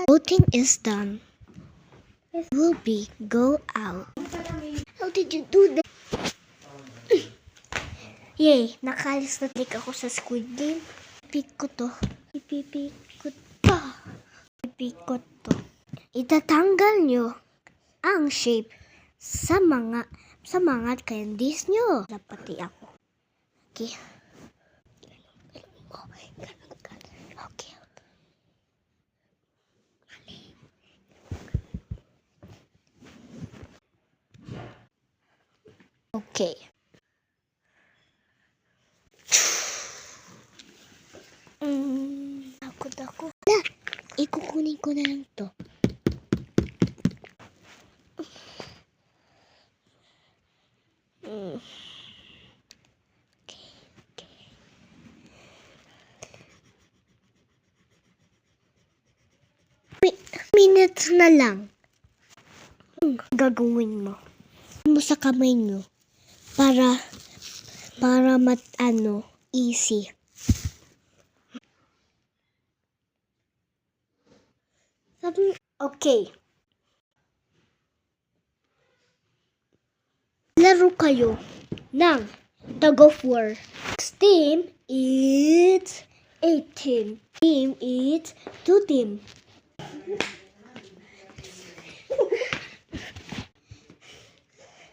Voting is done. Will be go out. How did you do that? Yay! Nakalis na click ako sa Squid Game. Ipipik ko to. Itatanggal nyo ang shape sa mga candies nyo. Pati ako. Okay. Okay. Okay. Ako. Ikukunin ko na lang to. Minutes na lang. Gagawin mo sa kamay nyo para easy. Okay. Laro kayo ng tug of war. Team is 8 team. Team is 2 team.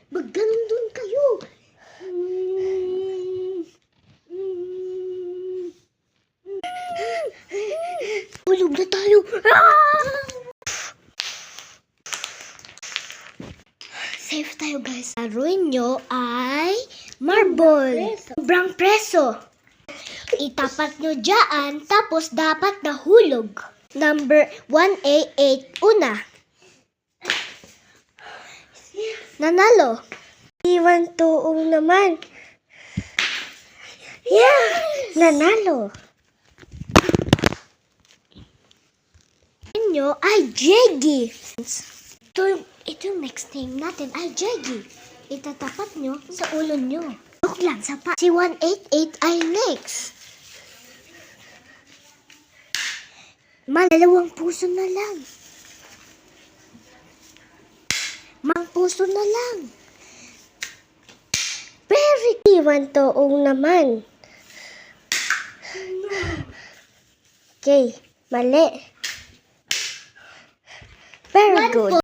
Magganon dun kayo. Hulog na tayo. Safe tayo, guys. Laruin nyo ay marble. Sobrang preso. Itapat nyo dyan, tapos dapat nahulog. Number 1A8, una. Nanalo. 1-2 naman. Yeah! Nanalo. Nyo ay Jeggy. Ito yung next name natin ay Jeggy. Itatapat nyo sa ulo nyo. Look lang sa pa. Si 188 ay next. Dalawang puso na lang. Mang puso na lang. Very 1-2 naman. Okay, mali. Very good.